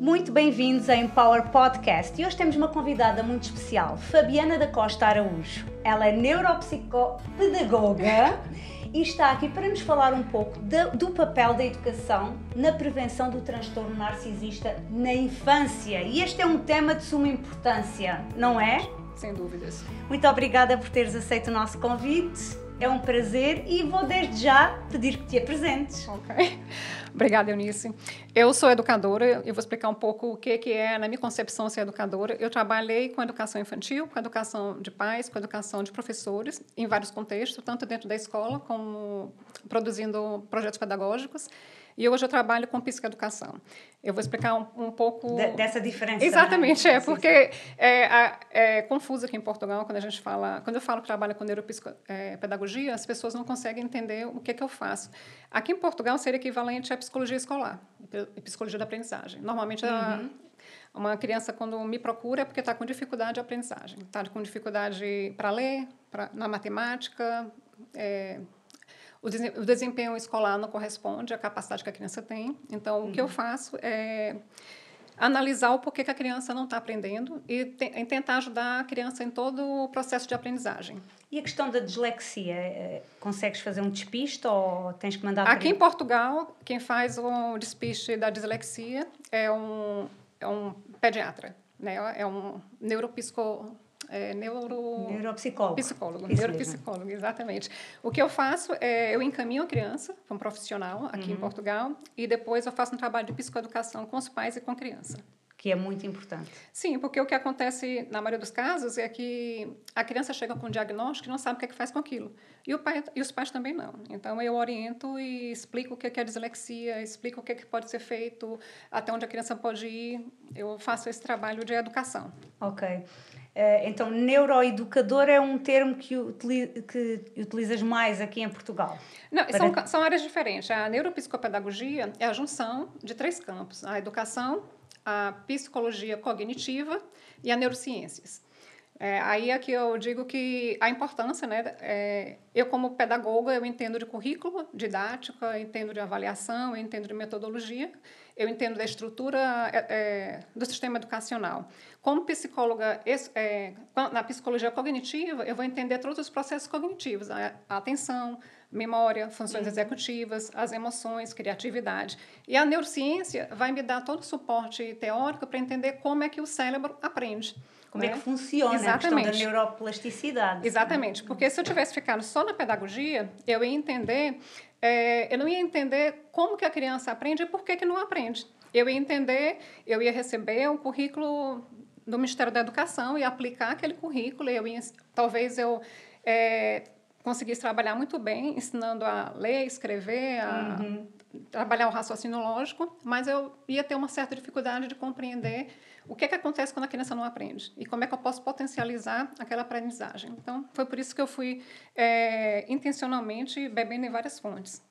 Muito bem-vindos ao Empower Podcast e hoje temos uma convidada muito especial, Fabiana da Costa Araújo. Ela é neuropsicopedagoga e está aqui para nos falar um pouco do papel da educação na prevenção do transtorno narcisista na infância. E este é um tema de suma importância, não é? Sem dúvidas. Muito obrigada por teres aceito o nosso convite. É um prazer e vou desde já pedir que te apresentes. Ok. Obrigada, Eunice. Eu sou educadora e vou explicar um pouco o que é, na minha concepção, ser educadora. Eu trabalhei com educação infantil, com educação de pais, com educação de professores, em vários contextos, tanto dentro da escola como produzindo projetos pedagógicos. E hoje eu trabalho com psicoeducação. Eu vou explicar um pouco... Dessa diferença. Exatamente, né? Porque é confuso aqui em Portugal, quando eu falo que trabalho com neuropsicopedagogia, as pessoas não conseguem entender o que eu faço. Aqui em Portugal seria equivalente à psicologia escolar, e psicologia da aprendizagem. Normalmente, uma criança, quando me procura, é porque está com dificuldade de aprendizagem. Está com dificuldade para ler, na matemática... O desempenho escolar não corresponde à capacidade que a criança tem. Então, o que eu faço é analisar o porquê que a criança não está aprendendo e tentar ajudar a criança em todo o processo de aprendizagem. E a questão da dislexia? Consegues fazer um despiste ou tens que mandar... Aqui em Portugal, quem faz o despiste da dislexia é um pediatra, né? É um neuropsicólogo. Neuropsicólogo, exatamente. O que eu faço é, eu encaminho a criança para um profissional aqui em Portugal e depois eu faço um trabalho de psicoeducação com os pais e com a criança. Que é muito importante. Sim, porque o que acontece na maioria dos casos é que a criança chega com um diagnóstico e não sabe o que é que faz com aquilo. E os pais também não. Então, eu oriento e explico o que é dislexia, explico o que pode ser feito, até onde a criança pode ir. Eu faço esse trabalho de educação. Ok. Então, neuroeducador é um termo que utilizas mais aqui em Portugal? Não, são áreas diferentes. A neuropsicopedagogia é a junção de 3 campos: a educação, a psicologia cognitiva e a neurociências. Aí é que eu digo que a importância, né? Eu, como pedagoga, eu entendo de currículo, didática, entendo de avaliação, eu entendo de metodologia, eu entendo da estrutura do sistema educacional. Como psicóloga, na psicologia cognitiva, eu vou entender todos os processos cognitivos, a atenção, memória, funções executivas, as emoções, criatividade. E a neurociência vai me dar todo o suporte teórico para entender como é que o cérebro aprende. Como é que funciona. Exatamente. A questão da neuroplasticidade. Exatamente, porque se eu tivesse ficado só na pedagogia, eu ia entender, eu não ia entender como que a criança aprende e por que não aprende. Eu ia receber o currículo do Ministério da Educação e aplicar aquele currículo, talvez eu conseguisse trabalhar muito bem, ensinando a ler, escrever, a trabalhar o raciocínio lógico, mas eu ia ter uma certa dificuldade de compreender o que acontece quando a criança não aprende e como é que eu posso potencializar aquela aprendizagem. Então, foi por isso que eu fui intencionalmente bebendo em várias fontes.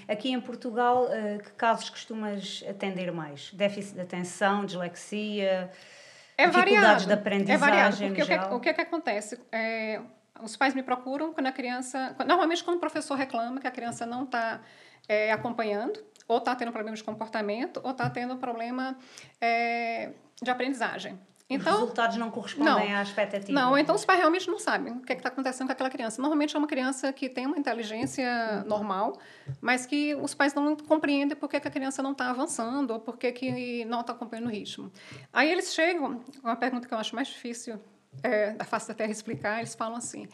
Aqui em Portugal, que casos costumas atender mais? Déficit de atenção, dislexia, dificuldades de aprendizagem? É variado, porque o que acontece? Os pais me procuram quando a criança... Normalmente, quando o professor reclama que a criança não está acompanhando, ou está tendo problema de comportamento, ou está tendo problema de aprendizagem. Então, os resultados não correspondem à expectativa. Não, então os pais realmente não sabem o que está acontecendo com aquela criança. Normalmente é uma criança que tem uma inteligência normal, mas que os pais não compreendem por que a criança não está avançando ou por que não está acompanhando o ritmo. Aí eles chegam, uma pergunta que eu acho mais difícil, fácil até explicar, eles falam assim: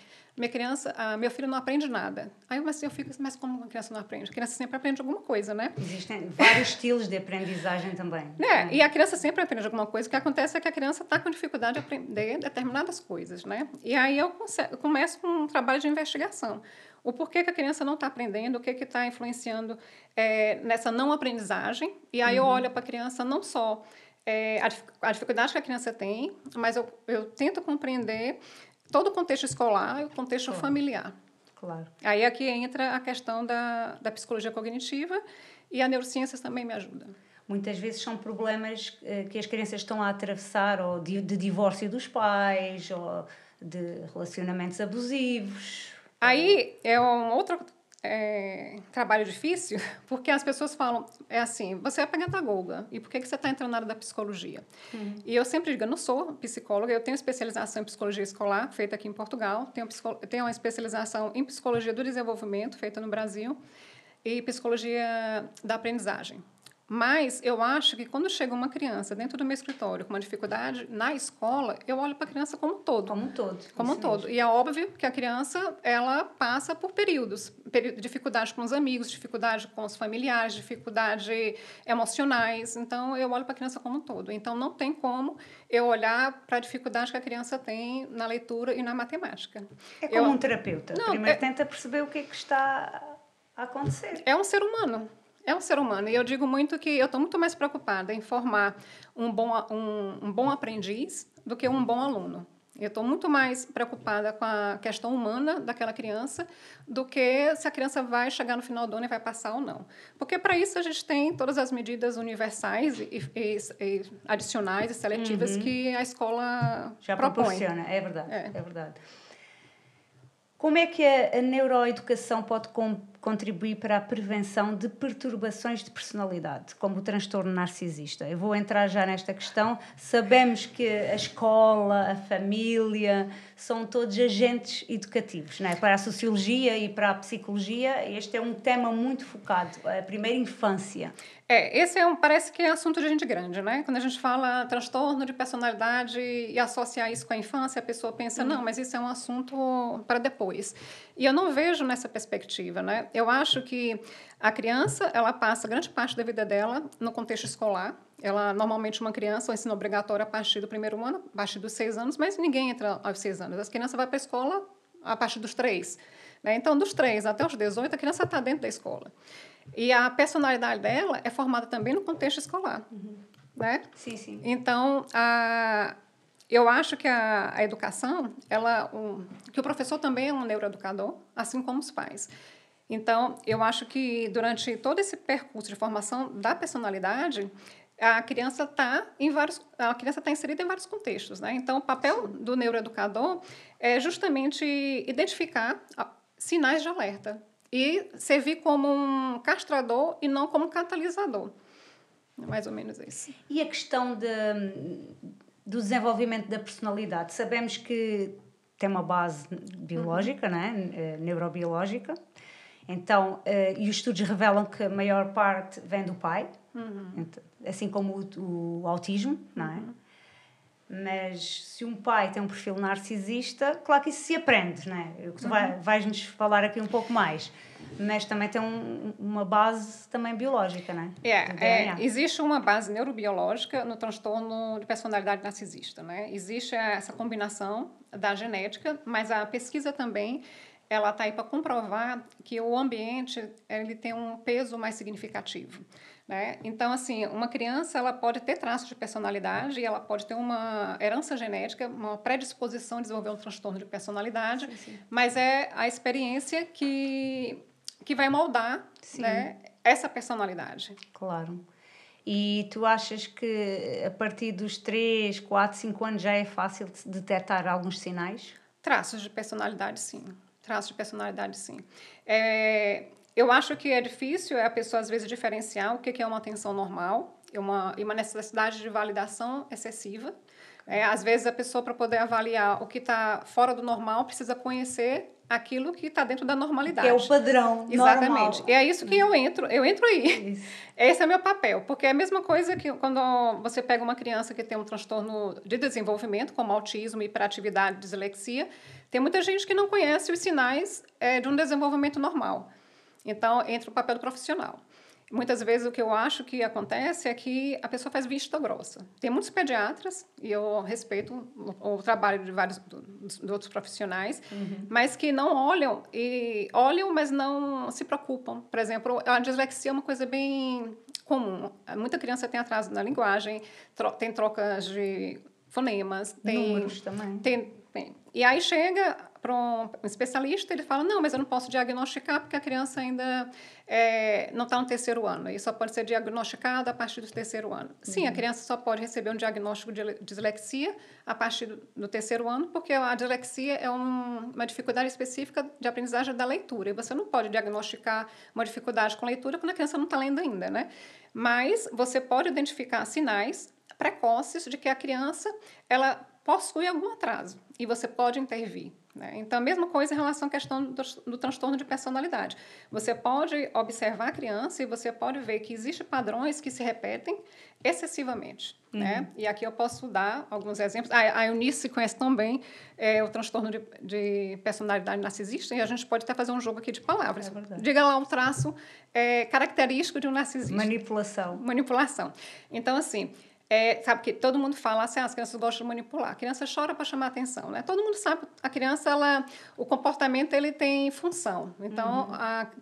meu filho não aprende nada. Aí eu fico, mas como a criança não aprende? A criança sempre aprende alguma coisa, né? Existem vários estilos de aprendizagem também. E a criança sempre aprende alguma coisa. O que acontece é que a criança está com dificuldade de aprender determinadas coisas, né? E aí eu começo com um trabalho de investigação. O porquê que a criança não está aprendendo, o que está influenciando nessa não aprendizagem. E aí eu olho para a criança não só a dificuldade que a criança tem, mas eu tento compreender todo o contexto escolar e o contexto familiar. Claro. Aí aqui entra a questão da psicologia cognitiva e a neurociências também me ajuda. Muitas vezes são problemas que as crianças estão a atravessar, ou de divórcio dos pais, ou de relacionamentos abusivos. Aí é um outro trabalho difícil, porque as pessoas falam, assim, você é pedagoga, e por que você está entrando na área da psicologia? E eu sempre digo, eu não sou psicóloga, eu tenho especialização em psicologia escolar, feita aqui em Portugal, tenho uma especialização em psicologia do desenvolvimento, feita no Brasil, e psicologia da aprendizagem. Mas eu acho que quando chega uma criança dentro do meu escritório com uma dificuldade na escola, eu olho para a criança como um todo. Como um todo. Como um todo. E é óbvio que a criança, ela passa por períodos. Dificuldade com os amigos, dificuldade com os familiares, dificuldade emocionais. Então, eu olho para a criança como um todo. Então, não tem como eu olhar para a dificuldade que a criança tem na leitura e na matemática. É como um terapeuta. Primeiro tenta perceber o que é que está a acontecer. É um ser humano. É um ser humano. E eu digo muito que eu estou muito mais preocupada em formar um bom aprendiz do que um bom aluno. Eu estou muito mais preocupada com a questão humana daquela criança do que se a criança vai chegar no final do ano e vai passar ou não. Porque, para isso, a gente tem todas as medidas universais e adicionais e seletivas que a escola já propõe. Proporciona. É verdade. É verdade. Como é que a neuroeducação pode contribuir para a prevenção de perturbações de personalidade, como o transtorno narcisista? Eu vou entrar já nesta questão. Sabemos que a escola, a família, são todos agentes educativos, não é? Para a sociologia e para a psicologia, este é um tema muito focado, a primeira infância. Esse parece que é assunto de gente grande, né? Quando a gente fala transtorno de personalidade e associar isso com a infância, a pessoa pensa, não, mas isso é um assunto para depois. E eu não vejo nessa perspectiva, né? Eu acho que a criança, ela passa grande parte da vida dela no contexto escolar. Ela, normalmente, uma criança, o ensino obrigatório a partir do primeiro ano, a partir dos 6 anos, mas ninguém entra aos 6 anos. As crianças vão para a escola a partir dos 3. Né? Então, dos 3 até os 18, a criança está dentro da escola. E a personalidade dela é formada também no contexto escolar. Né? Sim, sim. Então, eu acho que a educação, que o professor também é um neuroeducador, assim como os pais. Então, eu acho que durante todo esse percurso de formação da personalidade, a criança está inserida em vários contextos. Né? Então, o papel do neuroeducador é justamente identificar sinais de alerta e servir como um castrador e não como um catalisador. É mais ou menos isso. E a questão do desenvolvimento da personalidade? Sabemos que tem uma base biológica, né? Neurobiológica. Então, e os estudos revelam que a maior parte vem do pai, assim como o autismo, não é? Mas se um pai tem um perfil narcisista, claro que isso se aprende, não é? Tu vais-nos falar aqui um pouco mais, mas também tem uma base também biológica, não é? Existe uma base neurobiológica no transtorno de personalidade narcisista, né? Existe essa combinação da genética, mas a pesquisa também ela está aí para comprovar que o ambiente ele tem um peso mais significativo. Né? Então, assim, uma criança ela pode ter traços de personalidade e ela pode ter uma herança genética, uma predisposição a desenvolver um transtorno de personalidade, sim. Mas é a experiência que vai moldar, né, essa personalidade. Claro. E tu achas que a partir dos 3, 4, 5 anos já é fácil de detectar alguns sinais? Traços de personalidade, sim. Traços de personalidade, sim. Eu acho que é difícil a pessoa, às vezes, diferenciar o que é uma atenção normal e uma necessidade de validação excessiva. Às vezes, a pessoa, para poder avaliar o que está fora do normal, precisa conhecer aquilo que está dentro da normalidade. Que é o padrão. Exatamente. Normal. E é isso que eu entro aí. Isso. Esse é o meu papel, porque é a mesma coisa que quando você pega uma criança que tem um transtorno de desenvolvimento, como autismo, hiperatividade, dislexia, tem muita gente que não conhece os sinais de um desenvolvimento normal. Então, entra o papel do profissional. Muitas vezes o que eu acho que acontece é que a pessoa faz vista grossa. Tem muitos pediatras, e eu respeito o trabalho de vários de outros profissionais, mas que não olham, mas não se preocupam. Por exemplo, a dislexia é uma coisa bem comum. Muita criança tem atraso na linguagem, tem trocas de fonemas. Números também. Tem. E aí chega um especialista, ele fala, não, mas eu não posso diagnosticar porque a criança ainda não está no terceiro ano, e só pode ser diagnosticada a partir do terceiro ano. Sim, a criança só pode receber um diagnóstico de dislexia a partir do terceiro ano, porque a dislexia é uma dificuldade específica de aprendizagem da leitura, e você não pode diagnosticar uma dificuldade com leitura quando a criança não está lendo ainda, né? Mas você pode identificar sinais precoces de que a criança ela possui algum atraso e você pode intervir, né? Então, a mesma coisa em relação à questão do transtorno de personalidade. Você pode observar a criança e você pode ver que existem padrões que se repetem excessivamente, né? E aqui eu posso dar alguns exemplos. A Eunice conhece tão bem o transtorno de personalidade narcisista, e a gente pode até fazer um jogo aqui de palavras. Diga lá um traço característico de um narcisista. Manipulação. Então, assim, sabe que todo mundo fala assim, as crianças gostam de manipular. A criança chora para chamar atenção, né? Todo mundo sabe, a criança, o comportamento, ele tem função. Então,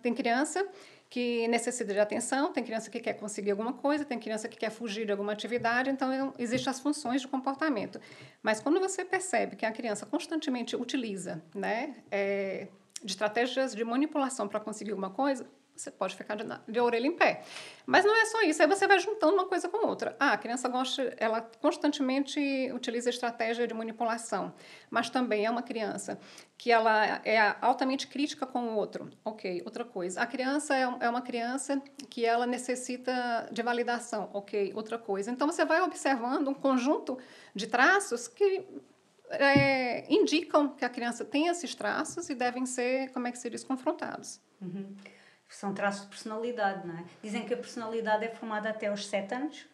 tem criança que necessita de atenção, tem criança que quer conseguir alguma coisa, tem criança que quer fugir de alguma atividade, então existem as funções de comportamento. Mas quando você percebe que a criança constantemente utiliza, né, de estratégias de manipulação para conseguir alguma coisa, você pode ficar de orelha em pé. Mas não é só isso, aí você vai juntando uma coisa com outra. A criança ela constantemente utiliza estratégia de manipulação, mas também é uma criança que ela é altamente crítica com o outro. Ok, outra coisa. A criança é uma criança que ela necessita de validação. Ok, outra coisa. Então, você vai observando um conjunto de traços que indicam que a criança tem esses traços e devem ser, como é que se diz, confrontados. São traços de personalidade, não é? Dizem que a personalidade é formada até aos 7 anos.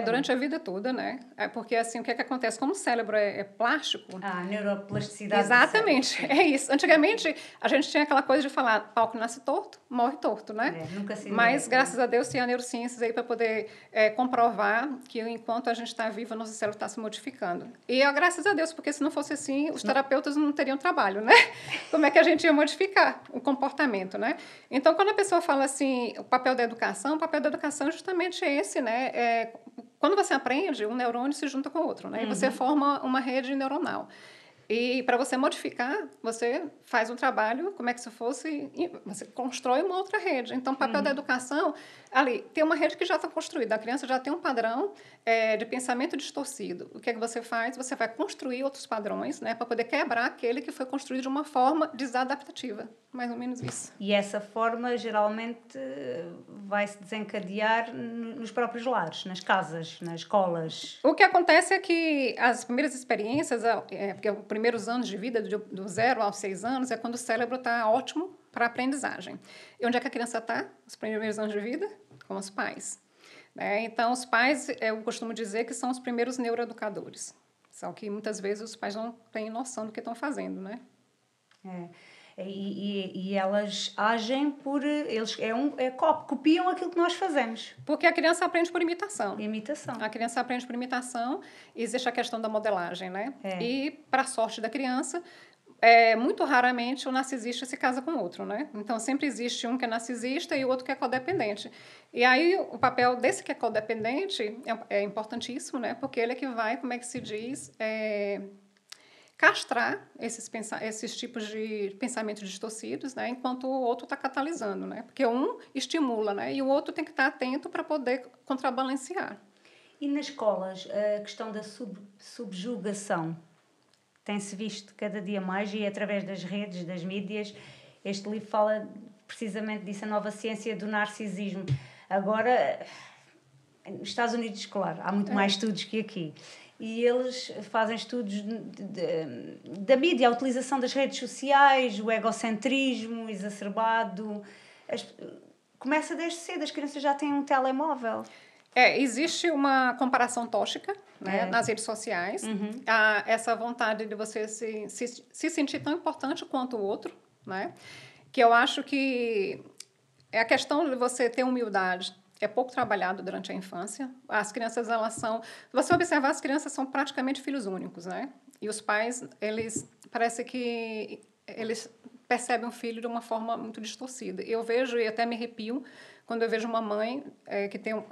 Durante a vida toda, né? Porque, assim, o que acontece? Como o cérebro é plástico... A neuroplasticidade. Exatamente, é isso. Antigamente, a gente tinha aquela coisa de falar, pau que nasce torto, morre torto, né? Nunca se Mas, graças a Deus, tem a neurociências aí para poder comprovar que, enquanto a gente está vivo, a nossa célula está se modificando. E, graças a Deus, porque se não fosse assim, os terapeutas não teriam trabalho, né? Como é que a gente ia modificar o comportamento, né? Então, quando a pessoa fala assim, o papel da educação é justamente esse, né? Quando você aprende, um neurônio se junta com o outro, né? E você forma uma rede neuronal. E para você modificar, você faz um trabalho, como é que se fosse, você constrói uma outra rede. Então, o papel da educação, ali, tem uma rede que já está construída. A criança já tem um padrão de pensamento distorcido. O que é que você faz? Você vai construir outros padrões, né, para poder quebrar aquele que foi construído de uma forma desadaptativa. Mais ou menos isso. E essa forma, geralmente, vai se desencadear nos próprios lares, nas casas, nas escolas. O que acontece é que as primeiras experiências, porque os primeiros anos de vida, do 0 aos 6 anos, é quando o cérebro está ótimo para a aprendizagem. E onde é que a criança está? Os primeiros anos de vida? Com os pais. Então, os pais, eu costumo dizer que são os primeiros neuroeducadores. Só que, muitas vezes, os pais não têm noção do que estão fazendo, né? E elas agem por... Eles copiam aquilo que nós fazemos. Porque a criança aprende por imitação. Imitação. A criança aprende por imitação. Existe a questão da modelagem, né? E, para a sorte da criança, muito raramente o narcisista se casa com o outro, né? Então, sempre existe um que é narcisista e o outro que é codependente. E aí, o papel desse que é codependente é importantíssimo, né? Porque ele é que vai, como é que se diz... castrar esses tipos de pensamentos distorcidos, né, enquanto o outro está catalisando, né, porque um estimula, né, e o outro tem que estar atento para poder contrabalancear. E nas escolas, a questão da subjugação tem-se visto cada dia mais, e através das redes, das mídias. Este livro fala precisamente disso, a nova ciência do narcisismo. Agora, nos Estados Unidos, claro, há muito mais estudos que aqui. E eles fazem estudos da mídia, a utilização das redes sociais, o egocentrismo exacerbado. Começa desde cedo, as crianças já têm um telemóvel. Existe uma comparação tóxica, né, nas redes sociais. Essa vontade de você se sentir tão importante quanto o outro, né? Que eu acho que é a questão de você ter humildade. É pouco trabalhado durante a infância. As crianças, se você observar, as crianças são praticamente filhos únicos, né? E os pais, parece que eles percebe um filho de uma forma muito distorcida. Eu vejo, e até me arrepio, quando eu vejo uma mãe que tem um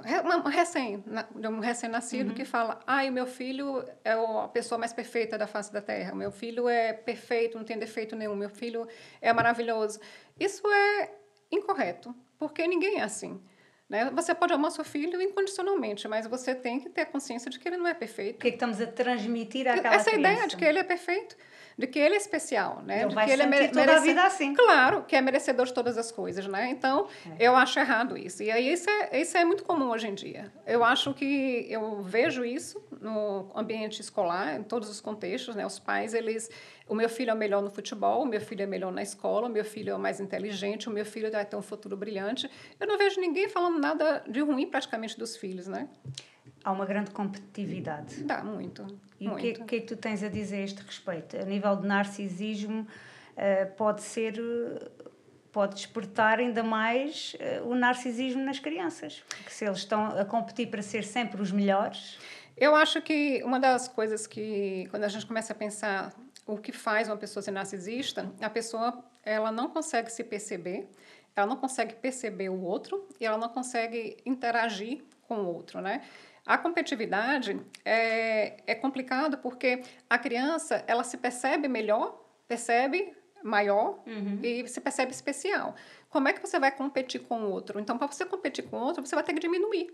recém-nascido que fala: ai, o meu filho é a pessoa mais perfeita da face da terra, o meu filho é perfeito, não tem defeito nenhum, meu filho é maravilhoso. Isso é incorreto, porque ninguém é assim. Né? Você pode amar seu filho incondicionalmente, mas você tem que ter a consciência de que ele não é perfeito. O que é que estamos a transmitir àquela Essa criança? ideia de que ele é perfeito, de que ele é especial, né? Ele de vai que ele sentir toda a vida assim. Claro, que é merecedor de todas as coisas, né? Então, eu acho errado isso. E aí isso é muito comum hoje em dia. Eu acho que eu vejo isso no ambiente escolar, em todos os contextos, né? Os pais, o meu filho é o melhor no futebol, o meu filho é melhor na escola, o meu filho é o mais inteligente, o meu filho vai ter um futuro brilhante. Eu não vejo ninguém falando nada de ruim praticamente dos filhos, né? Há uma grande competitividade. Dá, muito. E muito. O que é que tu tens a dizer a este respeito? A nível de narcisismo, pode despertar ainda mais o narcisismo nas crianças. Porque se eles estão a competir para ser sempre os melhores... Eu acho que uma das coisas que, quando a gente começa a pensar o que faz uma pessoa ser narcisista, a pessoa ela não consegue se perceber, ela não consegue perceber o outro e ela não consegue interagir com o outro, né? A competitividade é complicado porque a criança ela se percebe melhor, percebe maior e se percebe especial. Como é que você vai competir com o outro? Então, para você competir com o outro, você vai ter que diminuir.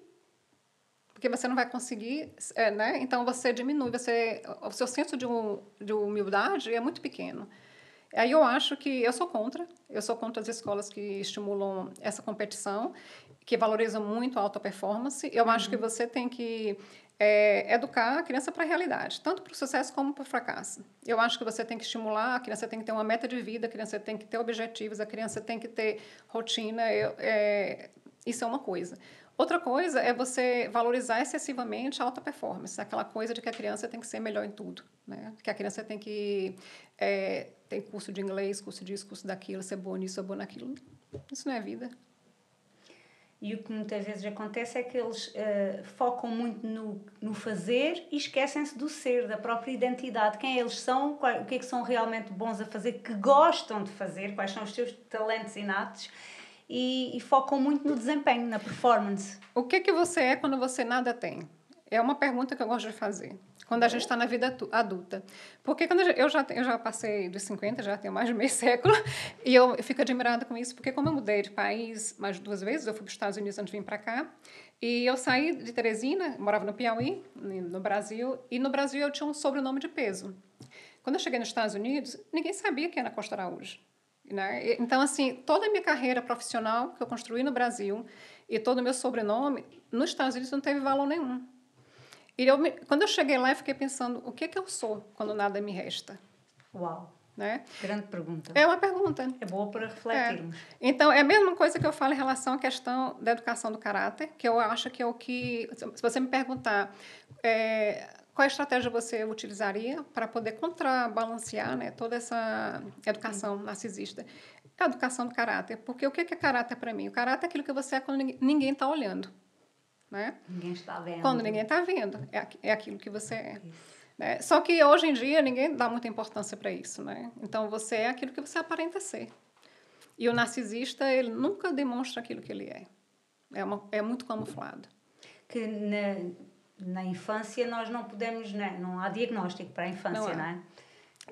Porque você não vai conseguir, né? Então, você diminui, o seu senso de humildade é muito pequeno. Aí eu acho que eu sou contra as escolas que estimulam essa competição, que valorizam muito a alta performance. Eu acho que você tem que educar a criança para a realidade, tanto para o sucesso como para o fracasso. Eu acho que você tem que estimular, a criança tem que ter uma meta de vida, a criança tem que ter objetivos, a criança tem que ter rotina. Isso é uma coisa. Outra coisa é você valorizar excessivamente a alta performance, aquela coisa de que a criança tem que ser melhor em tudo, né? Que a criança tem que ter curso de inglês, curso disso, curso daquilo, ser boa nisso, ser boa naquilo. Isso não é vida. E o que muitas vezes acontece é que eles focam muito no fazer e esquecem-se do ser, da própria identidade, quem eles são, o que é que são realmente bons a fazer, que gostam de fazer, quais são os seus talentos inatos. E focam muito no desempenho, na performance. O que você é quando você nada tem? É uma pergunta que eu gosto de fazer. Quando a gente está na vida adulta. Porque quando eu já passei dos 50, já tenho mais de meio século, e eu fico admirada com isso, porque como eu mudei de país mais de 2 vezes, eu fui para os Estados Unidos antes de vir para cá, e eu saí de Teresina, morava no Piauí, no Brasil, e no Brasil eu tinha um sobrenome de peso. Quando eu cheguei nos Estados Unidos, ninguém sabia quem era Costa Araújo. Né? Então, assim, toda a minha carreira profissional que eu construí no Brasil e todo o meu sobrenome, nos Estados Unidos não teve valor nenhum. E quando eu cheguei lá, eu fiquei pensando, o que eu sou quando nada me resta? Uau! Né? Grande pergunta. É uma pergunta. É boa para refletirmos. Então, é a mesma coisa que eu falo em relação à questão da educação do caráter, que eu acho que é o que... Se você me perguntar qual estratégia você utilizaria para poder contrabalancear, né, toda essa educação narcisista? A educação do caráter. Porque o que é caráter para mim? O caráter é aquilo que você é quando ninguém está olhando. Né? Ninguém está vendo. Quando ninguém está vendo. É aquilo que você é. Né? Só que hoje em dia ninguém dá muita importância para isso. Né? Então, você é aquilo que você aparenta ser. E o narcisista, ele nunca demonstra aquilo que ele é. É muito camuflado. Que na infância nós não podemos, né? Não há diagnóstico para a infância, não é?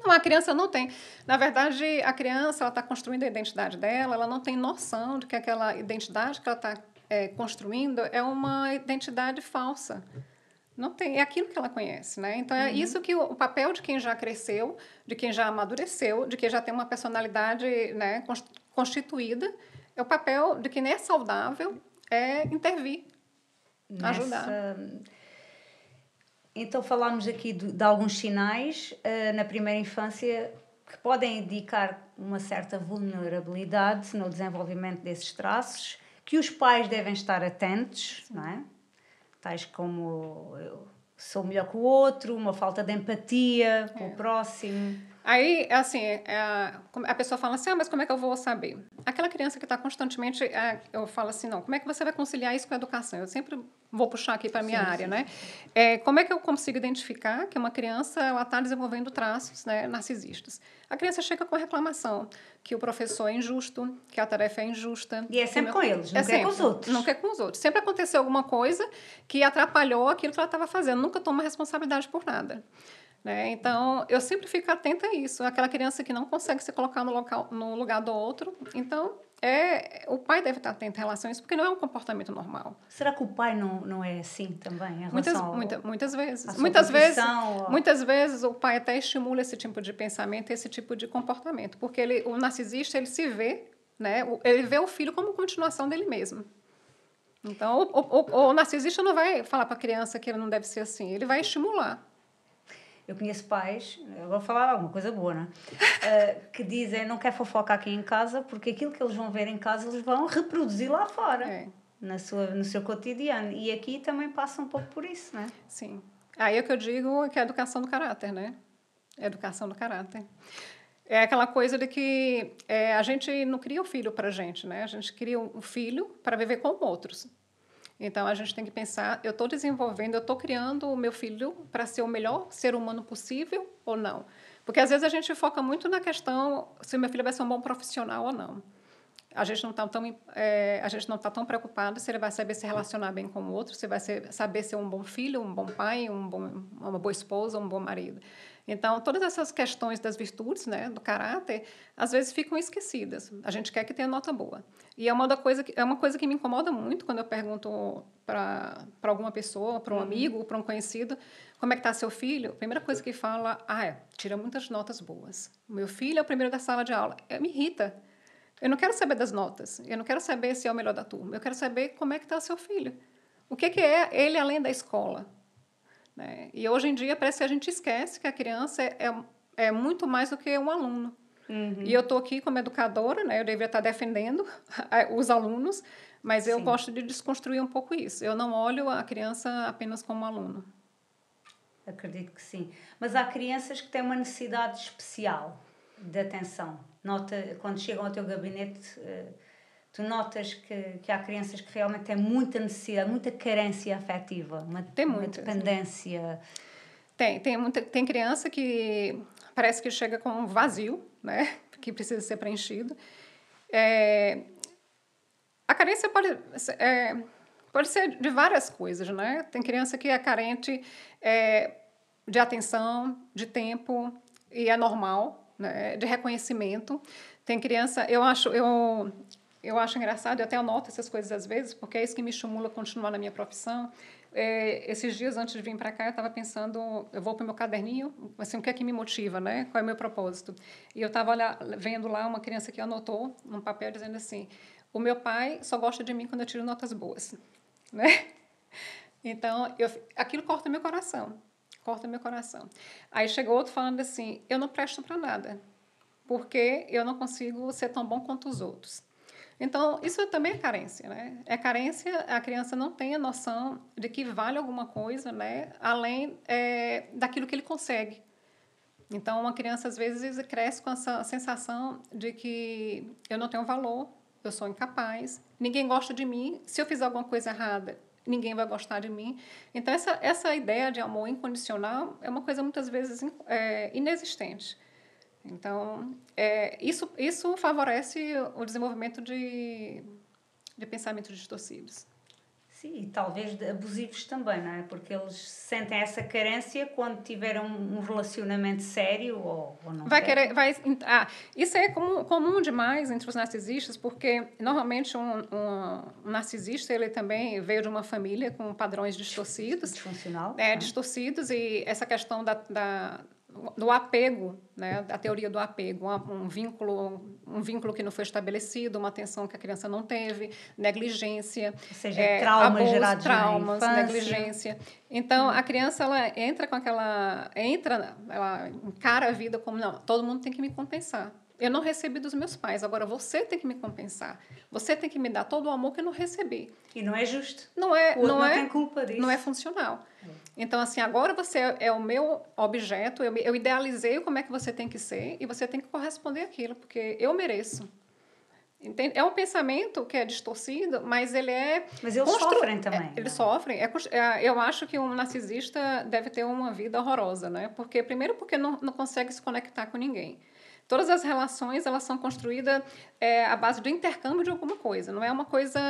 Não, a criança não tem. Na verdade, a criança está construindo a identidade dela, ela não tem noção de que aquela identidade que ela está construindo é uma identidade falsa. Não tem, é aquilo que ela conhece, né? Então, é isso que o papel de quem já cresceu, de quem já amadureceu, de quem já tem uma personalidade, né, constituída, é o papel de quem é saudável, intervir, ajudar. Então, falámos aqui de alguns sinais na primeira infância que podem indicar uma certa vulnerabilidade no desenvolvimento desses traços, que os pais devem estar atentos, não é? Tais como eu sou melhor que o outro, uma falta de empatia com o próximo. Aí, assim, a pessoa fala assim, mas como é que eu vou saber? Aquela criança que está constantemente, eu falo assim, não, como é que você vai conciliar isso com a educação? Eu sempre vou puxar aqui para a minha Sim, área, sim, né? Como é que eu consigo identificar que uma criança ela está desenvolvendo traços, né, narcisistas? A criança chega com reclamação que o professor é injusto, que a tarefa é injusta. E é sempre com eles, nunca é com os outros. Nunca é com os outros. Sempre aconteceu alguma coisa que atrapalhou aquilo que ela estava fazendo. Nunca toma responsabilidade por nada. Né? Então, eu sempre fico atenta a isso. Aquela criança que não consegue se colocar no lugar do outro. Então, o pai deve estar atento em relação a isso, porque não é um comportamento normal. Será que o pai não é assim também, em relação muitas vezes. à sua profissão? Muitas vezes o pai até estimula esse tipo de pensamento, esse tipo de comportamento, porque o narcisista ele se vê, né? Ele vê o filho como continuação dele mesmo. Então, o narcisista não vai falar para a criança que ele não deve ser assim, ele vai estimular. Eu conheço pais, eu vou falar alguma coisa boa, não é? Que dizem, não quer fofoca aqui em casa, porque aquilo que eles vão ver em casa, eles vão reproduzir lá fora, no seu cotidiano. E aqui também passa um pouco por isso, não é? Sim. Aí é o que eu digo que é a educação do caráter, né? Educação do caráter. É aquela coisa de que a gente não cria o filho para a gente, né? A gente cria um filho para viver com outros. Então, a gente tem que pensar, eu estou desenvolvendo, eu estou criando o meu filho para ser o melhor ser humano possível ou não? Porque, às vezes, a gente foca muito na questão se o meu filho vai ser um bom profissional ou não. A gente não está tão preocupado se ele vai saber se relacionar bem com o outro, se vai saber ser um bom filho, um bom pai, uma boa esposa, um bom marido. Então, todas essas questões das virtudes, né, do caráter, às vezes ficam esquecidas. A gente quer que tenha nota boa. E é uma coisa que me incomoda muito quando eu pergunto para alguma pessoa, para um amigo, para um conhecido, como é que está seu filho? A primeira coisa que fala, tira muitas notas boas. O meu filho é o primeiro da sala de aula. Me irrita. Eu não quero saber das notas. Eu não quero saber se é o melhor da turma. Eu quero saber como é que está o seu filho. O que é ele além da escola? Né? E hoje em dia parece que a gente esquece que a criança é muito mais do que um aluno. Uhum. E eu estou aqui como educadora, né? Eu deveria estar defendendo os alunos, mas eu gosto de desconstruir um pouco isso. Eu não olho a criança apenas como aluno. Acredito que sim. Mas há crianças que têm uma necessidade especial de atenção. Quando chegam ao teu gabinete, tu notas que há crianças que realmente têm muita necessidade, muita carência afetiva, uma dependência. Tem criança que parece que chega com um vazio, né? Que precisa ser preenchido. A carência pode ser de várias coisas, né? Tem criança que é carente de atenção, de tempo, e é normal, né? De reconhecimento. Tem criança, eu acho engraçado, eu até anoto essas coisas às vezes, porque é isso que me estimula a continuar na minha profissão. Esses dias antes de vir para cá, eu estava pensando, eu vou para o meu caderninho, assim, o que é que me motiva, né? Qual é o meu propósito? E eu estava vendo lá uma criança que anotou num papel dizendo assim, o meu pai só gosta de mim quando eu tiro notas boas, né? Então, aquilo corta meu coração. Aí chegou outro falando assim, eu não presto para nada, porque eu não consigo ser tão bom quanto os outros. Então, isso também é carência, né? É carência, a criança não tem a noção de que vale alguma coisa, né? Além daquilo que ele consegue. Então, uma criança, às vezes, cresce com essa sensação de que eu não tenho valor, eu sou incapaz, ninguém gosta de mim, se eu fizer alguma coisa errada, ninguém vai gostar de mim. Então, essa ideia de amor incondicional é uma coisa, muitas vezes, inexistente. Então, isso favorece o desenvolvimento de pensamentos distorcidos. Sim, e talvez abusivos também, não é? Porque eles sentem essa carência quando tiveram um relacionamento sério ou não isso é comum demais entre os narcisistas, porque normalmente um narcisista ele também veio de uma família com padrões distorcidos. Disfuncional. Distorcidos, e essa questão do apego, né, a teoria do apego, um vínculo que não foi estabelecido, uma atenção que a criança não teve, negligência, ou seja, traumas gerados traumas, na infância. Negligência. Então, a criança ela encara a vida como, não, todo mundo tem que me compensar. Eu não recebi dos meus pais, agora você tem que me compensar. Você tem que me dar todo o amor que eu não recebi. E não é justo. Não tem culpa disso. Não é funcional. Então, assim, agora você é o meu objeto, eu idealizei como é que você tem que ser e você tem que corresponder àquilo, porque eu mereço. Entende? É um pensamento que é distorcido, mas ele é... Mas eles sofrem também. Eles sofrem. Eu acho que um narcisista deve ter uma vida horrorosa, né? Primeiro porque não consegue se conectar com ninguém. Todas as relações, elas são construídas à base do intercâmbio de alguma coisa. Não é uma coisa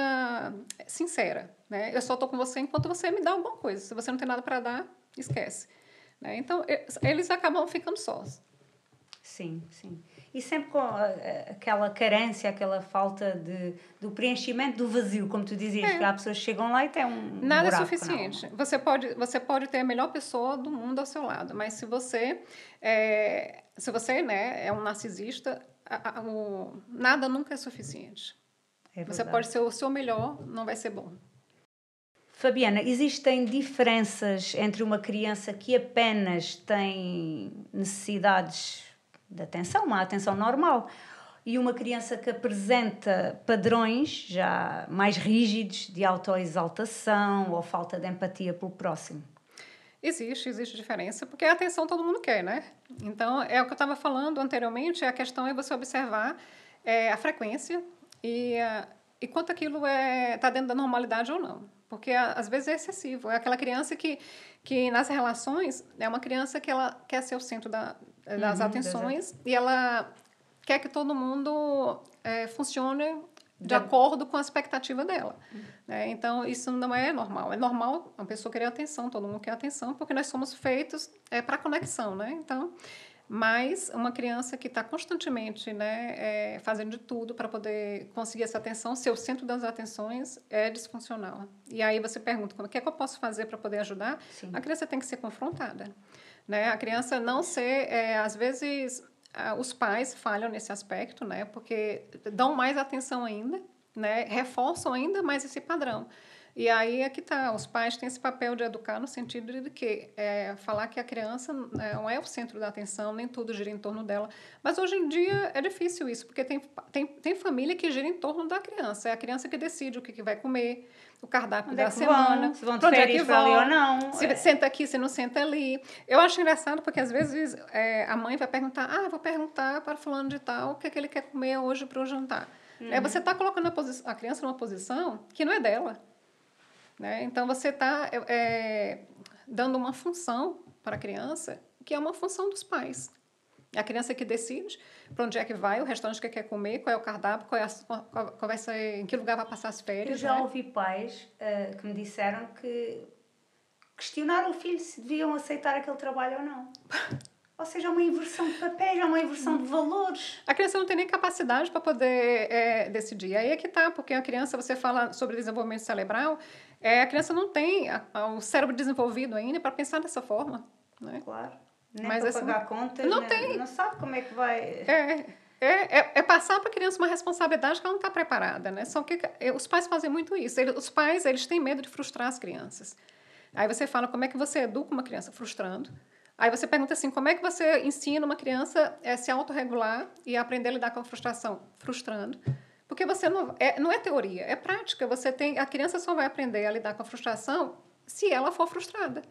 sincera, né? Eu só estou com você enquanto você me dá alguma coisa. Se você não tem nada para dar, esquece. Né? Então, eles acabam ficando sós. Sim, sim. E sempre com aquela carência, aquela falta do preenchimento do vazio, como tu dizias, que há pessoas que chegam lá e têm um nada buraco, é suficiente. Não. Você pode ter a melhor pessoa do mundo ao seu lado, mas se você né, é um narcisista, nada nunca é suficiente. Você pode ser o seu melhor, não vai ser bom. Fabiana, existem diferenças entre uma criança que apenas tem necessidades de atenção, uma atenção normal, e uma criança que apresenta padrões já mais rígidos de autoexaltação ou falta de empatia pelo próximo? Existe diferença, porque a atenção todo mundo quer, né? Então, é o que eu estava falando anteriormente, a questão é você observar a frequência e quanto aquilo está dentro da normalidade ou não. Porque, às vezes, é excessivo. É aquela criança que nas relações, é uma criança que ela quer ser o centro das atenções e ela quer que todo mundo funcione de acordo com a expectativa dela. Né? Então, isso não é normal. É normal uma pessoa querer atenção, todo mundo quer atenção, porque nós somos feitos para conexão. Né? Então, mas uma criança que está constantemente, né, fazendo de tudo para poder conseguir essa atenção, ser o centro das atenções, é disfuncional. E aí você pergunta, o que é que eu posso fazer para poder ajudar? Sim. A criança tem que ser confrontada. Né? A criança não ser, às vezes, os pais falham nesse aspecto, né? Porque dão mais atenção ainda, né? Reforçam ainda mais esse padrão. E aí é que está, os pais têm esse papel de educar no sentido de que falar que a criança não é o centro da atenção, nem tudo gira em torno dela. Mas hoje em dia é difícil isso, porque tem família que gira em torno da criança. É a criança que decide o que vai comer, o cardápio da semana, se vão de férias para ali ou não. Se senta aqui, se não senta ali. Eu acho engraçado porque às vezes a mãe vai perguntar, vou perguntar para fulano de tal o que é que ele quer comer hoje para o jantar. Você está colocando a criança numa posição que não é dela. Né? Então, você está dando uma função para a criança que é uma função dos pais. É a criança que decide para onde é que vai, o restaurante que quer comer, qual é o cardápio, qual vai ser, em que lugar vai passar as férias. Eu já ouvi pais que me disseram que questionaram o filho se deviam aceitar aquele trabalho ou não. Ou seja, é uma inversão de papéis, é uma inversão de valores. A criança não tem nem capacidade para poder decidir. Aí é que está, porque a criança, você fala sobre desenvolvimento cerebral, a criança não tem o cérebro desenvolvido ainda para pensar dessa forma. Né? Claro. Nem para pagar contas, não tem. Não sabe como é que vai... É passar para a criança uma responsabilidade que ela não está preparada. Né? Só que os pais fazem muito isso. Os pais eles têm medo de frustrar as crianças. Aí você fala, como é que você educa uma criança frustrando? Aí você pergunta assim, como é que você ensina uma criança a se autorregular e a aprender a lidar com a frustração? Frustrando. Porque você não é teoria, é prática. A criança só vai aprender a lidar com a frustração se ela for frustrada.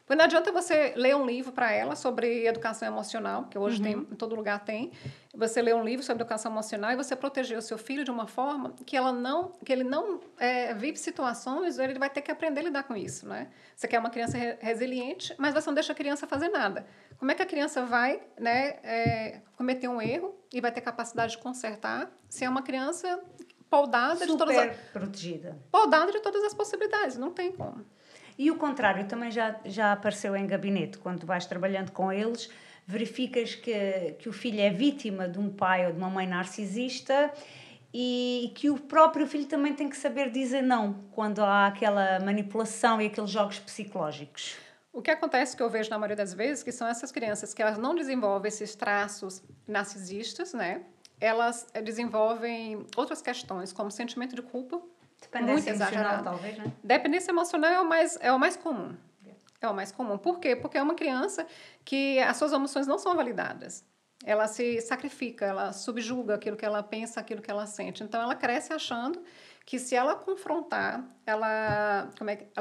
Porque não adianta você ler um livro para ela sobre educação emocional, que hoje tem, em todo lugar tem. Você lê um livro sobre educação emocional e você proteger o seu filho de uma forma que ele não vive situações, ele vai ter que aprender a lidar com isso. Né? Você quer uma criança resiliente, mas você não deixa a criança fazer nada. Como é que a criança vai cometer um erro e vai ter capacidade de consertar se é uma criança podada protegida. Podada de todas as possibilidades? Não tem como. E o contrário também já apareceu em gabinete. Quando vais trabalhando com eles, verificas que o filho é vítima de um pai ou de uma mãe narcisista e que o próprio filho também tem que saber dizer não quando há aquela manipulação e aqueles jogos psicológicos. O que acontece, que eu vejo na maioria das vezes, que são essas crianças que elas não desenvolvem esses traços narcisistas, né? Elas desenvolvem outras questões, como sentimento de culpa. Dependência emocional, talvez, né? Dependência emocional é o mais comum. É o mais comum. Por quê? Porque é uma criança que as suas emoções não são validadas. Ela se sacrifica, ela subjuga aquilo que ela pensa, aquilo que ela sente. Então, ela cresce achando que se ela confrontar, ela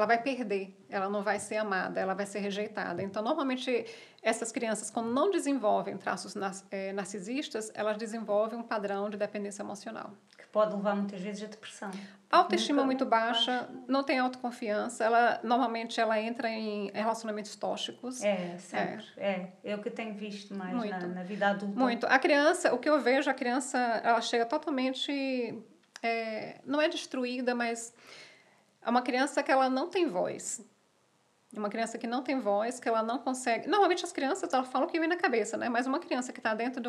vai perder, ela não vai ser amada, ela vai ser rejeitada. Então, normalmente, essas crianças, quando não desenvolvem traços narcisistas, elas desenvolvem um padrão de dependência emocional. Que pode levar muitas vezes a depressão. Autoestima muito baixa, não tem autoconfiança, normalmente ela entra em relacionamentos tóxicos. Sempre. É o que eu tenho visto mais na vida adulta. Muito. A criança, o que eu vejo, a criança, ela chega totalmente, não é destruída, mas é uma criança que ela não tem voz. Uma criança que não tem voz, que ela não consegue... Normalmente as crianças, elas falam o que vem na cabeça, né? Mas uma criança que está dentro de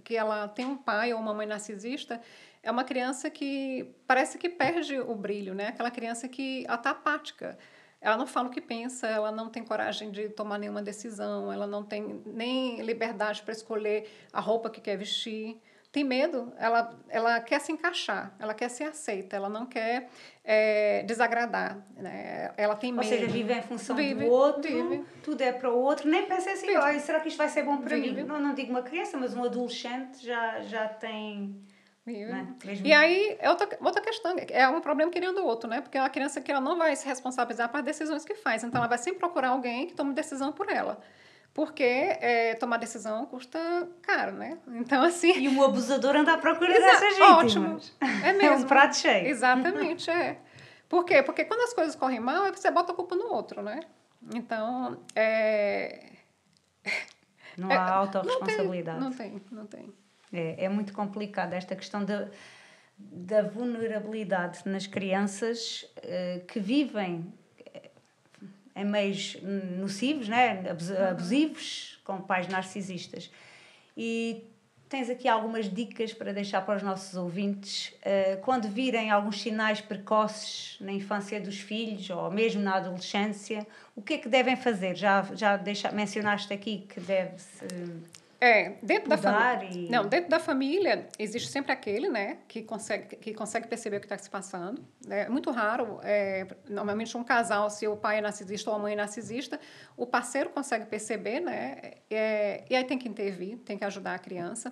que ela tem um pai ou uma mãe narcisista, é uma criança que parece que perde o brilho, né? Aquela criança que ela está apática. Ela não fala o que pensa, ela não tem coragem de tomar nenhuma decisão, ela não tem nem liberdade para escolher a roupa que quer vestir. Tem medo, ela quer se encaixar, ela quer ser aceita, ela não quer desagradar, né? Ela tem medo. Ou seja, vive em função do outro, tudo é para o outro, nem pensa assim, será que isto vai ser bom para mim? Não digo uma criança, mas um adolescente já tem... Né? E aí, é outra questão, é um problema querendo o outro, né? Porque é uma criança que ela não vai se responsabilizar pelas decisões que faz, então ela vai sempre procurar alguém que tome decisão por ela. Porque tomar decisão custa caro, né? Então, assim... E o abusador anda à procura dessas vítimas. Ótimo. É mesmo. É um prato cheio. Exatamente, Por quê? Porque quando as coisas correm mal, você bota a culpa no outro, né? Então, não há autorresponsabilidade. Não tem. É muito complicado esta questão da vulnerabilidade nas crianças que vivem em meios nocivos, né? Abusivos, com pais narcisistas. E tens aqui algumas dicas para deixar para os nossos ouvintes. Quando virem alguns sinais precoces na infância dos filhos ou mesmo na adolescência, o que é que devem fazer? Já mencionaste aqui que deve-se... dentro da família. Não, dentro da família existe sempre aquele, né, que consegue perceber o que está se passando. É muito raro, normalmente um casal, se o pai é narcisista ou a mãe é narcisista, o parceiro consegue perceber, né, e aí tem que intervir, tem que ajudar a criança.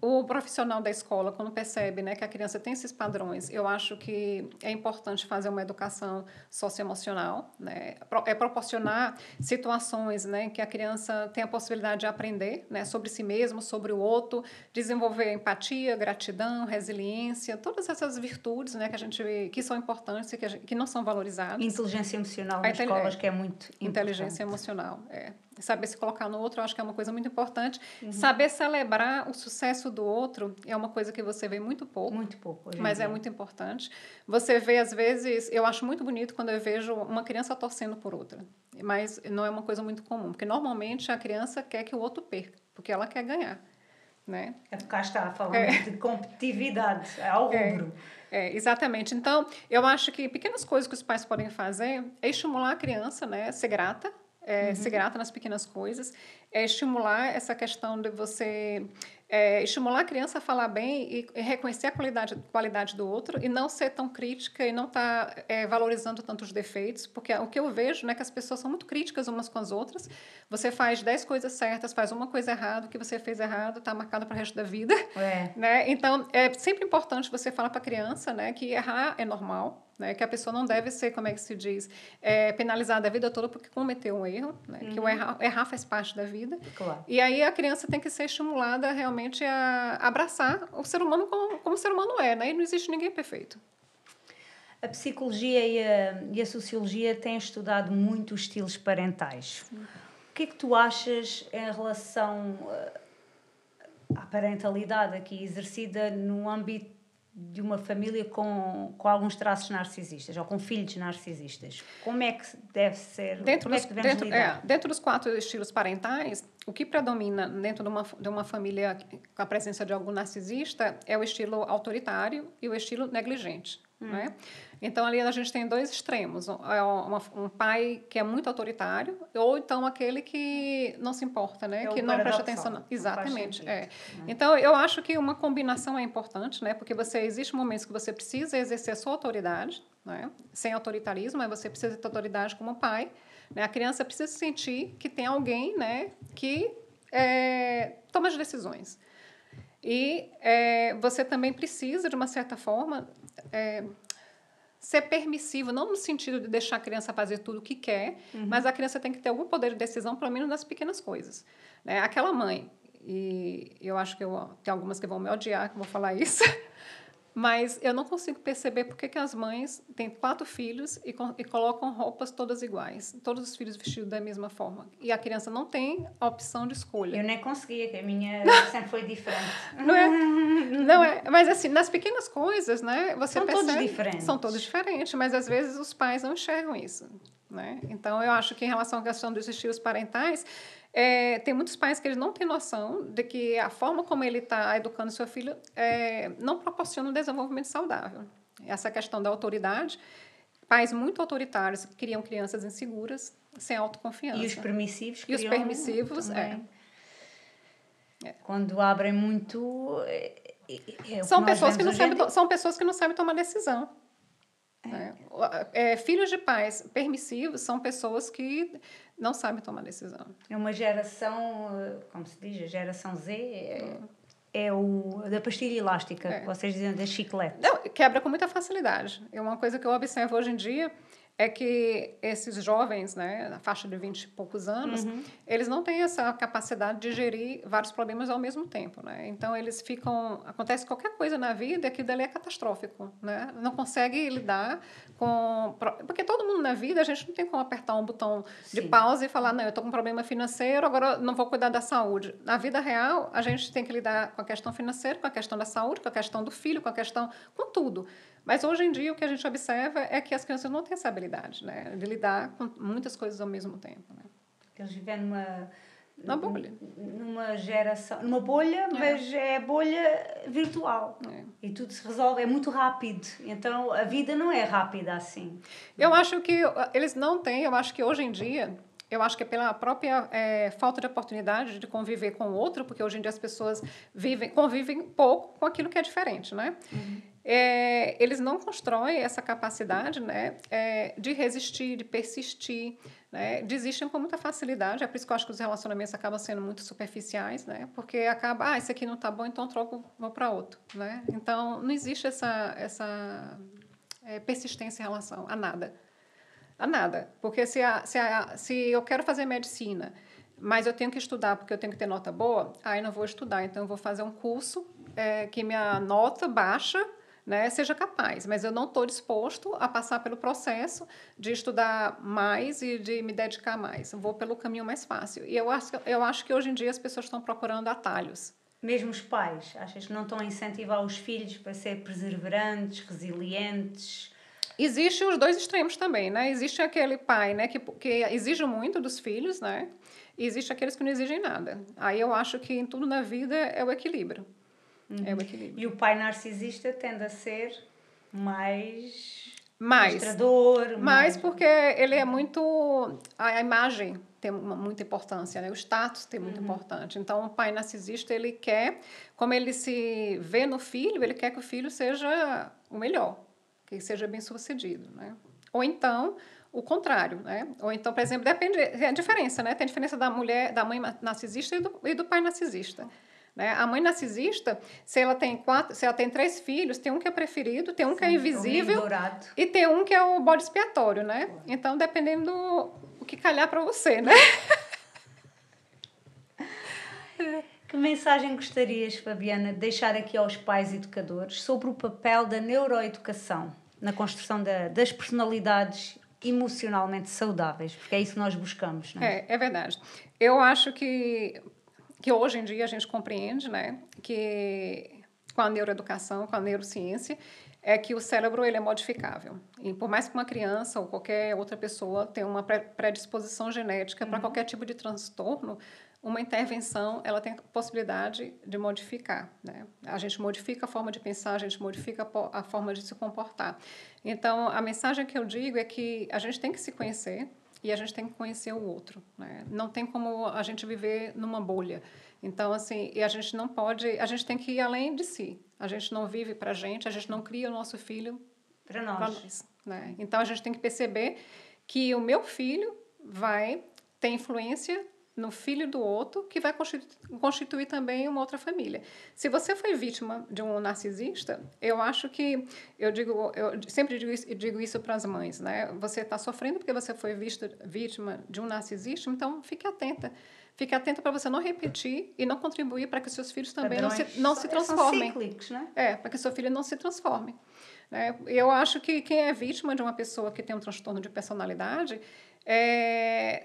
O profissional da escola, quando percebe, né, que a criança tem esses padrões, eu acho que é importante fazer uma educação socioemocional, né, proporcionar situações, né, que a criança tenha a possibilidade de aprender, né, sobre si mesmo, sobre o outro, desenvolver empatia, gratidão, resiliência, todas essas virtudes, né, que são importantes e que não são valorizadas. Inteligência emocional nas escolas, que é muito importante. Inteligência emocional, Saber se colocar no outro, eu acho que é uma coisa muito importante. Saber celebrar o sucesso do outro é uma coisa que você vê muito pouco. Muito pouco. Mas é muito importante. Você vê, às vezes, eu acho muito bonito quando eu vejo uma criança torcendo por outra. Mas não é uma coisa muito comum, porque normalmente a criança quer que o outro perca, porque ela quer ganhar. Né? Cá está, falando de competitividade, ao rubro. Exatamente. Então, eu acho que pequenas coisas que os pais podem fazer é estimular a criança, né, a ser grata, ser grata nas pequenas coisas, estimular essa questão de você estimular a criança a falar bem e reconhecer a qualidade do outro e não ser tão crítica e não estar valorizando tanto os defeitos, porque o que eu vejo, né, que as pessoas são muito críticas umas com as outras. Você faz 10 coisas certas, faz uma coisa errada, o que você fez errado está marcado para o resto da vida. Né? Então, é sempre importante você falar para a criança, né, que errar é normal, né, que a pessoa não deve ser, como é que se diz, penalizada a vida toda porque cometeu um erro, né, que o errar faz parte da vida. Claro. E aí a criança tem que ser estimulada realmente a abraçar o ser humano como o ser humano é, né, e não existe ninguém perfeito. A psicologia e a sociologia têm estudado muito os estilos parentais. Sim. O que é que tu achas em relação à parentalidade aqui exercida no âmbito de uma família com alguns traços narcisistas ou com filhos narcisistas? Como é que deve ser? Dentro dos 4 estilos parentais, o que predomina dentro de uma família com a presença de algum narcisista é o estilo autoritário e o estilo negligente. Né? Então, ali a gente tem 2 extremos. Um pai que é muito autoritário ou então aquele que não se importa, né? Que não presta atenção. Exatamente. Então, eu acho que uma combinação é importante, né? Porque existe momentos que você precisa exercer a sua autoridade, né? Sem autoritarismo, mas você precisa ter autoridade como pai. Né? A criança precisa sentir que tem alguém, né, que toma as decisões. E você também precisa, de uma certa forma, ser permissivo, não no sentido de deixar a criança fazer tudo o que quer, mas a criança tem que ter algum poder de decisão, pelo menos nas pequenas coisas. Né? Aquela mãe, e eu acho que tem algumas que vão me odiar, que vou falar isso, mas eu não consigo perceber por que as mães têm 4 filhos e colocam roupas todas iguais, todos os filhos vestidos da mesma forma. E a criança não tem a opção de escolha. Eu nem conseguia, que a minha sempre foi diferente. Não é? Não é? Mas assim, nas pequenas coisas, né? Você São percebe, todos diferentes. São todos diferentes, mas às vezes os pais não enxergam isso. Né? Então, eu acho que em relação à questão dos estilos parentais, tem muitos pais que eles não têm noção de que a forma como ele está educando seu filho não proporciona um desenvolvimento saudável. Essa questão da autoridade, pais muito autoritários criam crianças inseguras, sem autoconfiança. E os permissivos E os permissivos, quando abrem muito... são pessoas que não sabem tomar decisão. Filhos de pais permissivos são pessoas que não sabem tomar decisão. É uma geração, como se diz, a geração Z é o da pastilha elástica, que vocês dizem da chiclete. Não, quebra com muita facilidade. Uma coisa que eu observo hoje em dia é que esses jovens, né, na faixa de 20 e poucos anos, eles não têm essa capacidade de gerir vários problemas ao mesmo tempo, né? Então, eles ficam... Acontece qualquer coisa na vida, aquilo dali é catastrófico, né? Não consegue lidar com... Porque todo mundo na vida, a gente não tem como apertar um botão de pausa e falar, não, eu estou com um problema financeiro, agora não vou cuidar da saúde. Na vida real, a gente tem que lidar com a questão financeira, com a questão da saúde, com a questão do filho, com a questão... com tudo. Mas hoje em dia o que a gente observa é que as crianças não têm essa habilidade, né, de lidar com muitas coisas ao mesmo tempo. Né? Eles vivem numa bolha. Numa geração, numa bolha, mas é bolha virtual. E tudo se resolve, é muito rápido. Então a vida não é rápida assim. Eu acho que eles não têm, eu acho que hoje em dia. Eu acho que é pela própria falta de oportunidade de conviver com o outro, porque hoje em dia as pessoas convivem pouco com aquilo que é diferente, né? Eles não constroem essa capacidade, né, de resistir, de persistir, né? Desistem com muita facilidade. É por isso que eu acho que os relacionamentos acabam sendo muito superficiais, né? Porque acaba, esse aqui não está bom, então troco, vou para outro, né? Então, não existe essa persistência em relação a nada. A nada. Porque se eu quero fazer medicina, mas eu tenho que estudar porque eu tenho que ter nota boa, aí não vou estudar. Então, eu vou fazer um curso que minha nota baixa, né, seja capaz. Mas eu não estou disposto a passar pelo processo de estudar mais e de me dedicar mais. Eu vou pelo caminho mais fácil. E eu acho que hoje em dia as pessoas estão procurando atalhos. Mesmo os pais, achas que não estão a incentivar os filhos para ser perseverantes, resilientes? Existem os dois extremos também, né? Existe aquele pai, né, que exige muito dos filhos, né? E existe aqueles que não exigem nada. Aí eu acho que em tudo na vida é o equilíbrio. É o equilíbrio. E o pai narcisista tende a ser mais mostrador. Mais porque ele é muito... A imagem tem muita importância, né? O status tem muito importante. Então, o pai narcisista, ele quer... Como ele se vê no filho, ele quer que o filho seja o melhor, que seja bem-sucedido, né? Ou então, o contrário, né? Ou então, por exemplo, depende... É a diferença, né? Tem a diferença da mãe narcisista e do pai narcisista. Né? A mãe narcisista, se ela tem 3 filhos, tem um que é preferido, tem um que é invisível e tem um que é o bode expiatório, né? Então, dependendo do que calhar para você, né? Que mensagem gostarias, Fabiana, de deixar aqui aos pais educadores sobre o papel da neuroeducação na construção das personalidades emocionalmente saudáveis? Porque é isso que nós buscamos, não é? É verdade. Eu acho que hoje em dia a gente compreende, né, que com a neuroeducação, com a neurociência, é que o cérebro ele é modificável. E por mais que uma criança ou qualquer outra pessoa tenha uma predisposição genética para qualquer tipo de transtorno, uma intervenção ela tem a possibilidade de modificar, né? A gente modifica a forma de pensar, a gente modifica a forma de se comportar. Então, a mensagem que eu digo é que a gente tem que se conhecer, e a gente tem que conhecer o outro, né? Não tem como a gente viver numa bolha. Então, assim, e a gente não pode... A gente tem que ir além de si. A gente não vive para a gente não cria o nosso filho para nós. Né? Então, a gente tem que perceber que o meu filho vai ter influência no filho do outro, que vai constituir também uma outra família. Se você foi vítima de um narcisista, eu acho que, eu sempre digo isso para as mães, né? Você está sofrendo porque você foi vítima de um narcisista, então fique atenta. Fique atenta para você não repetir e não contribuir para que seus filhos também não se transformem. São cíclicos, né? Para que seu filho não se transforme. Né? Eu acho que quem é vítima de uma pessoa que tem um transtorno de personalidade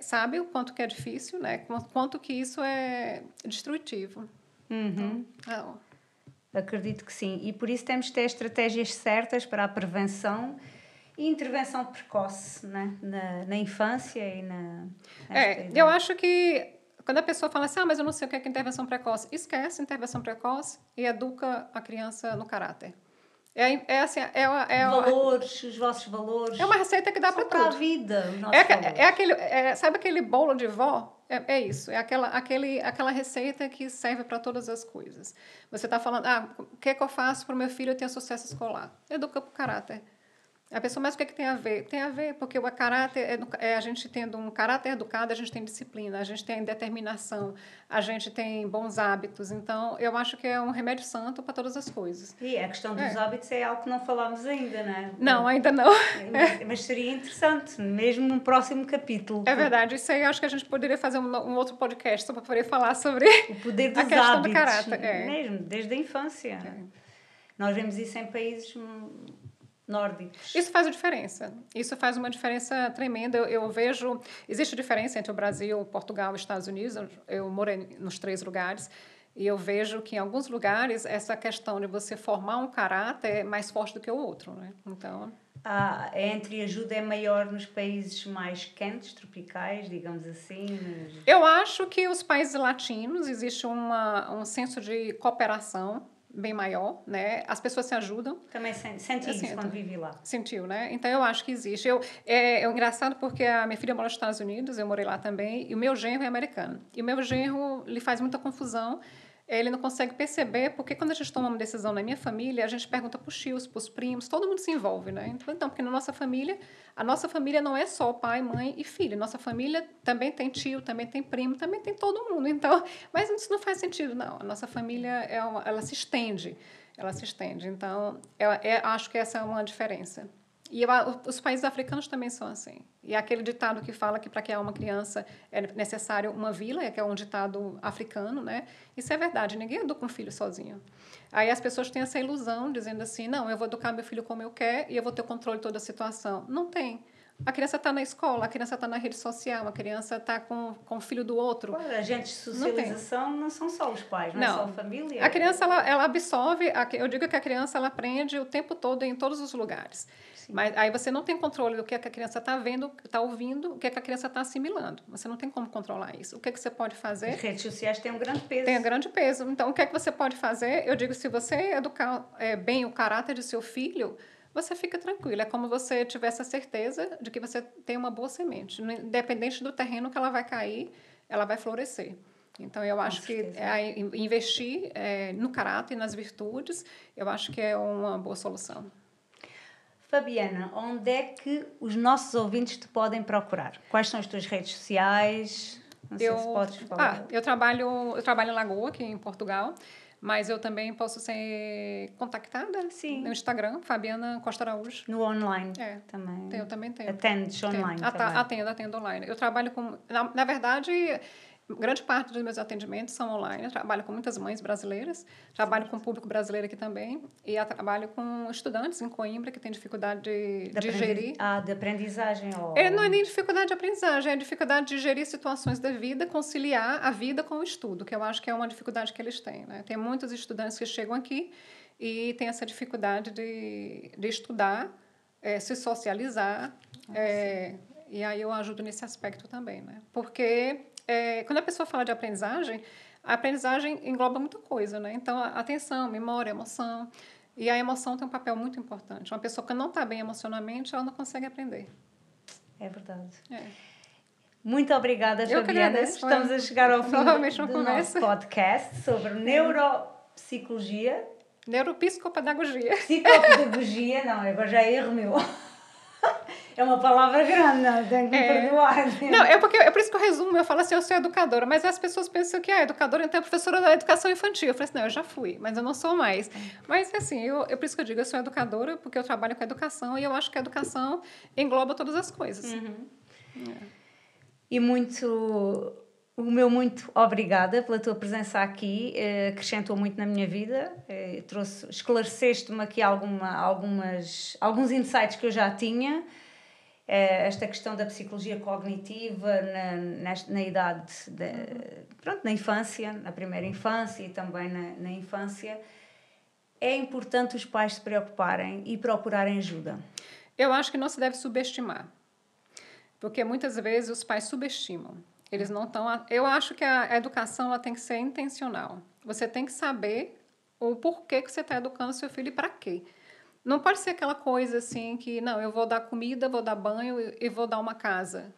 sabe o quanto que é difícil, né? Quanto que isso é destrutivo. Então, acredito que sim. E por isso temos de ter estratégias certas para a prevenção e intervenção precoce, né? na infância e eu acho que quando a pessoa fala assim, mas eu não sei o que é intervenção precoce, esquece intervenção precoce e educa a criança no caráter. Valores, os vossos valores. É uma receita que dá para tudo. Para a vida, os nossos valores. Sabe aquele bolo de vó? É isso. É aquela receita que serve para todas as coisas. Você está falando, o que é que eu faço para o meu filho ter sucesso escolar? Educa para o caráter. A pessoa, mas o que é que tem a ver? Tem a ver, porque o caráter, a gente tendo um caráter educado, a gente tem disciplina, a gente tem determinação, a gente tem bons hábitos. Então, eu acho que é um remédio santo para todas as coisas. E a questão dos hábitos é algo que não falámos ainda, não é? Não, ainda não. Mas seria interessante, mesmo num próximo capítulo. É verdade, isso aí eu acho que a gente poderia fazer um outro podcast só para poder falar sobre o poder dos a questão hábitos, do caráter. Mesmo, desde a infância. Nós vemos isso em países nórdicos. Isso faz a diferença. Isso faz uma diferença tremenda. Eu vejo... Existe diferença entre o Brasil, Portugal e Estados Unidos. Eu morei nos 3 lugares. E eu vejo que, em alguns lugares, essa questão de você formar um caráter é mais forte do que o outro. Né? Então... A entreajuda é maior nos países mais quentes, tropicais, digamos assim? Eu acho que os países latinos existe um senso de cooperação bem maior, né? As pessoas se ajudam. Também senti isso quando vivi lá. Sentiu, né? Então, eu acho que existe. É engraçado porque a minha filha mora nos Estados Unidos, eu morei lá também, e o meu genro é americano. E o meu genro lhe faz muita confusão, ele não consegue perceber, porque quando a gente toma uma decisão na minha família, a gente pergunta para os tios, para os primos, todo mundo se envolve, né? Então, porque na nossa família, a nossa família não é só pai, mãe e filho. Nossa família também tem tio, também tem primo, também tem todo mundo. Então, mas isso não faz sentido, não. A nossa família, ela se estende. Ela se estende. Então, acho que essa é uma diferença. E os países africanos também são assim. E aquele ditado que fala que para criar uma criança é necessário uma vila, que é um ditado africano, né? Isso é verdade, ninguém educa um filho sozinho. Aí as pessoas têm essa ilusão, dizendo assim, não, eu vou educar meu filho como eu quero e eu vou ter o controle de toda a situação. Não tem. A criança está na escola, a criança está na rede social, a criança está com o filho do outro. Claro, agentes de socialização não são só os pais, não é só a família. A criança, ela absorve, eu digo que a criança ela aprende o tempo todo em todos os lugares. Sim. Mas aí você não tem controle do que a criança está vendo, está ouvindo, o que a criança está assimilando. Você não tem como controlar isso. O que você pode fazer? As redes sociais têm um grande peso. Tem um grande peso. Então, o que você pode fazer? Eu digo, se você educar bem o caráter de seu filho, você fica tranquilo. É como você tivesse a certeza de que você tem uma boa semente. Independente do terreno que ela vai cair, ela vai florescer. Então, eu acho que investir no caráter e nas virtudes, eu acho que é uma boa solução. Fabiana, onde é que os nossos ouvintes te podem procurar? Quais são as tuas redes sociais? Não sei se podes falar. Eu trabalho em Lagoa, aqui em Portugal. Mas eu também posso ser contactada no Instagram, Fabiana Costa Araújo. No online também? Eu também tenho. Atendes online também? Atendo online. Eu trabalho com... Na verdade, grande parte dos meus atendimentos são online. Eu trabalho com muitas mães brasileiras, trabalho com o público brasileiro aqui também, e trabalho com estudantes em Coimbra que têm dificuldade de gerir... de aprendizagem? Não é nem dificuldade de aprendizagem, é dificuldade de gerir situações da vida, conciliar a vida com o estudo, que eu acho que é uma dificuldade que eles têm. Né? Tem muitos estudantes que chegam aqui e têm essa dificuldade de estudar, se socializar, e aí eu ajudo nesse aspecto também. Né? Porque... quando a pessoa fala de aprendizagem, a aprendizagem engloba muita coisa, né? Então, atenção, memória, emoção. E a emoção tem um papel muito importante. Uma pessoa que não está bem emocionalmente, ela não consegue aprender. É verdade. Muito obrigada, Fabiana. Eu que agradeço. Estamos a chegar ao fim do nosso podcast sobre neuropsicologia. Neuropsicopedagogia. Psicopedagogia, não, agora já é erro meu. É uma palavra grande, não? Tenho que me perdoar. Não, é por isso que eu resumo, eu falo assim, eu sou educadora, mas as pessoas pensam que educadora, então é professora da educação infantil. Eu falei assim, não, eu já fui, mas eu não sou mais. Mas assim, por isso que eu digo, eu sou educadora, porque eu trabalho com educação e eu acho que a educação engloba todas as coisas. E o meu muito obrigada pela tua presença aqui, acrescentou muito na minha vida, esclareceste-me aqui alguns insights que eu já tinha, esta questão da psicologia cognitiva na idade, na infância, na primeira infância e também na infância. É importante os pais se preocuparem e procurarem ajuda. Eu acho que não se deve subestimar, porque muitas vezes os pais subestimam. Eles não estão... Eu acho que a educação ela tem que ser intencional. Você tem que saber o porquê que você está educando seu filho e para quê. Não pode ser aquela coisa assim que, não, eu vou dar comida, vou dar banho e vou dar uma casa.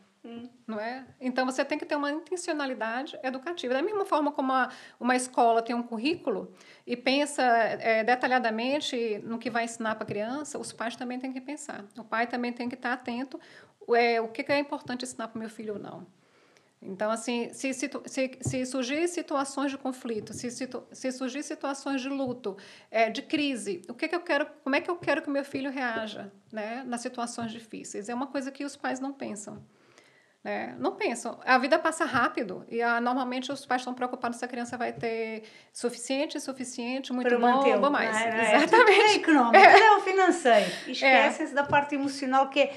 Não é? Então, você tem que ter uma intencionalidade educativa. Da mesma forma como uma escola tem um currículo e pensa detalhadamente no que vai ensinar para a criança, os pais também têm que pensar. O pai também tem que estar atento o que é importante ensinar para o meu filho ou não. Então, assim, se surgir situações de conflito, se surgir situações de luto, de crise, como é que eu quero que o meu filho reaja, né, nas situações difíceis? É uma coisa que os pais não pensam. Não pensam. A vida passa rápido e normalmente os pais estão preocupados se a criança vai ter suficiente, muito para bom ou mais. Exatamente. É económico, é o financeiro. Esquecem-se da parte emocional que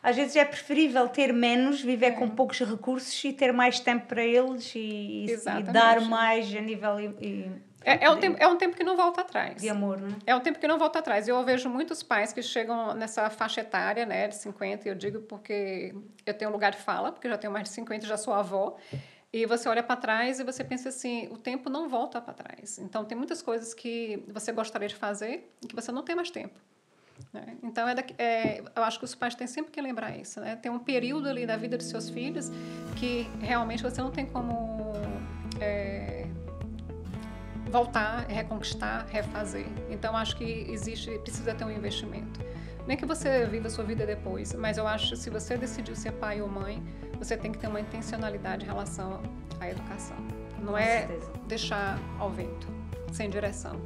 às vezes é preferível ter menos, viver com poucos recursos e ter mais tempo para eles e dar mais a nível... É um tempo que não volta atrás. De amor, não é? É um tempo que não volta atrás. Eu vejo muitos pais que chegam nessa faixa etária, né, de 50, eu digo porque eu tenho um lugar de fala, porque eu já tenho mais de 50 e já sou avó, e você olha para trás e você pensa assim, o tempo não volta para trás. Então, tem muitas coisas que você gostaria de fazer e que você não tem mais tempo. Então, eu acho que os pais têm sempre que lembrar isso. Né? Tem um período ali da vida dos seus filhos que realmente você não tem como voltar, reconquistar, refazer. Então, acho que precisa ter um investimento. Nem que você viva a sua vida depois, mas eu acho que se você decidiu ser pai ou mãe, você tem que ter uma intencionalidade em relação à educação. Não é deixar ao vento, sem direção.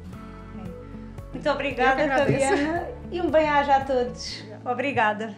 Muito obrigada, Fabiana, e um bem-aja a todos. Obrigada.